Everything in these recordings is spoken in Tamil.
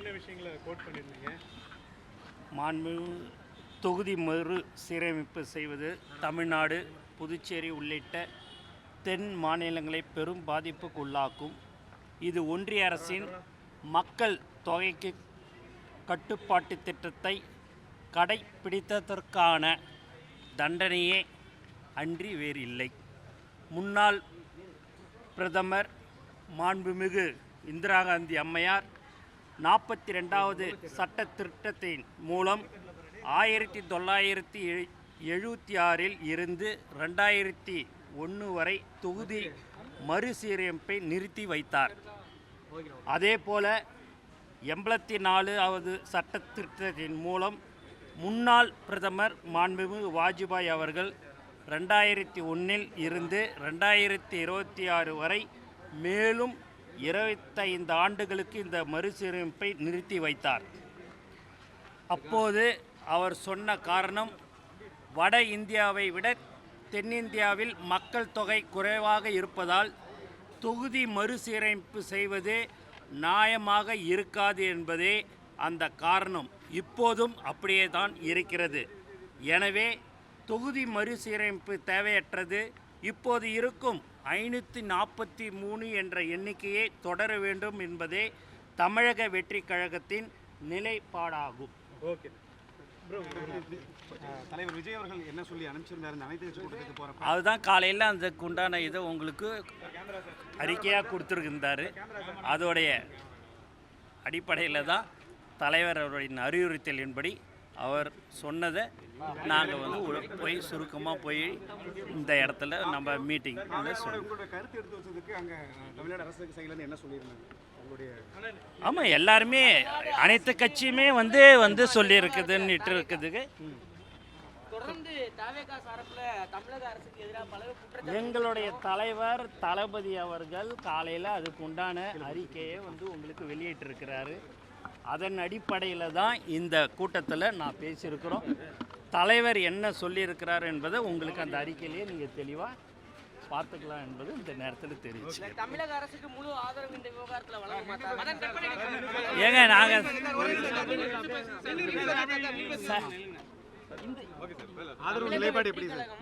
என்ன விஷயங்களை கோட் பண்ணியிருந்தீங்க? மாண்புமிகு தொகுதி மறு சீரமைப்பு செய்வது தமிழ்நாடு, புதுச்சேரி உள்ளிட்ட தென் மாநிலங்களை பெரும் பாதிப்புக்கு உள்ளாக்கும். இது ஒன்றிய அரசின் மக்கள் தொகைக்கு கட்டுப்பாட்டு திட்டத்தை கடைப்பிடித்ததற்கான தண்டனையே அன்றி வேறு இல்லை. முன்னாள் பிரதமர் மாண்புமிகு இந்திரா காந்தி அம்மையார் 42வது சட்ட திருத்தத்தின் மூலம் 1976 இருந்து 2001 வரை தொகுதி மறுசீரமைப்பை நிறுத்தி வைத்தார். அதேபோல 84வது சட்ட திருத்தத்தின் மூலம் முன்னாள் பிரதமர் மாண்புமிகு வாஜ்பாய் அவர்கள் 2001 இருந்து 2026 வரை மேலும் 25 ஆண்டுகளுக்கு இந்த மறுசீரமைப்பை நிறுத்தி வைத்தார். அப்போது அவர் சொன்ன காரணம், வட இந்தியாவை விட தென்னிந்தியாவில் மக்கள் தொகை குறைவாக இருப்பதால் தொகுதி மறுசீரமைப்பு செய்வது நியாயமாக இருக்காது என்பதே அந்த காரணம். இப்போதும் அப்படியே தான் இருக்கிறது. எனவே தொகுதி மறுசீரமைப்பு தேவையற்றது. இப்போது இருக்கும் 543 என்ற எண்ணிக்கையை தொடர வேண்டும் என்பதே தமிழக வெற்றி கழகத்தின் நிலைப்பாடாகும். ஓகே தலைவர் விஜய் அவர்கள் என்ன சொல்லி அனுப்பிச்சிருந்தாரு இந்த அனைத்து கட்சி கூட்டத்துக்கு போறப்ப? அதுதான் காலையில் அதுக்கு உண்டான இதை உங்களுக்கு அறிக்கையாக கொடுத்துருக்கின்றாரு. அதோடைய அடிப்படையில் தான் தலைவர் அவருடைய அறிவுறுத்தலின்படி அவர் சொன்னதை நாங்கள் போய் சுருக்கமாக போய் இந்த இடத்துல நம்ம மீட்டிங் உங்களுடைய கருத்து எடுத்து வச்சதுக்கு அங்கே தமிழ்நாடு அரசு செயலர் என்ன சொல்லியிருந்தாங்க? ஆமாம், எல்லாருமே அனைத்து கட்சியுமே வந்து சொல்லியிருக்குதுன்னு இருக்குதுக்கு எங்களுடைய தலைவர் தளபதி அவர்கள் காலையில் அதுக்கு உண்டான அறிக்கையை உங்களுக்கு வெளியிட்டிருக்கிறாரு. அதன் அடிப்படையில் தான் இந்த கூட்டத்தில் நான் பேசியிருக்கிறோம். தலைவர் என்ன சொல்லியிருக்கிறார் என்பதை உங்களுக்கு அந்த அறிக்கையிலேயே நீங்கள் தெளிவாக பார்த்துக்கலாம் என்பது இந்த நேரத்தில் தெரிவிச்சு. தமிழக அரசுக்கு முழு ஆதரவு இந்த விவகாரத்தில் ஏங்க நாங்கள்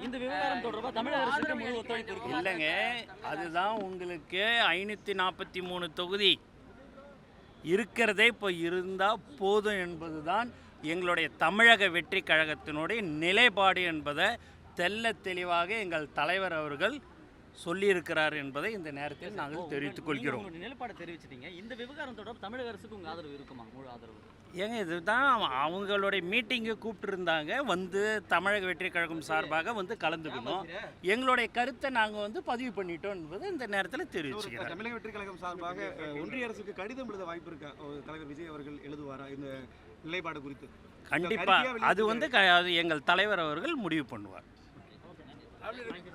இந்த விவகாரம் தொடர்பாக தமிழக அரசுக்கு முழு ஒத்துழைப்பு இல்லைங்க. அதுதான் உங்களுக்கு 543 தொகுதி இருக்கிறதே இப்போ இருந்தால் போதும் என்பது தான் எங்களுடைய தமிழக வெற்றி கழகத்தினுடைய நிலைப்பாடு என்பதை தெல்ல தெளிவாக எங்கள் தலைவர் அவர்கள் சொல்லியிருக்கிறார் என்பதை இந்த நேரத்தில் நாங்கள் தெரிவித்துக் கொள்கிறோம். நிலைப்பாடு தெரிவிச்சிட்டீங்க. இந்த விவகாரம் தொடர்பாக தமிழக அரசுக்கு உங்கள் ஆதரவு இருக்குமா? முழு ஆதரவு. ஏங்க இதுதான் அவங்களுடைய மீட்டிங்கு கூப்பிட்டுருந்தாங்க. தமிழக வெற்றி கழகம் சார்பாக கலந்துக்கணும். எங்களுடைய கருத்தை நாங்கள் பதிவு பண்ணிட்டோம் என்பது இந்த நேரத்தில் தெரிவிச்சுக்கிறோம். தமிழக வெற்றி கழகம் சார்பாக ஒன்றிய அரசுக்கு கடிதம் எழுத வாய்ப்பு இருக்கா? தலைவர் விஜய் அவர்கள் எழுதுவாரா இந்த நிலைப்பாடு குறித்து? கண்டிப்பாக அது எங்கள் தலைவர் அவர்கள் முடிவு பண்ணுவார்.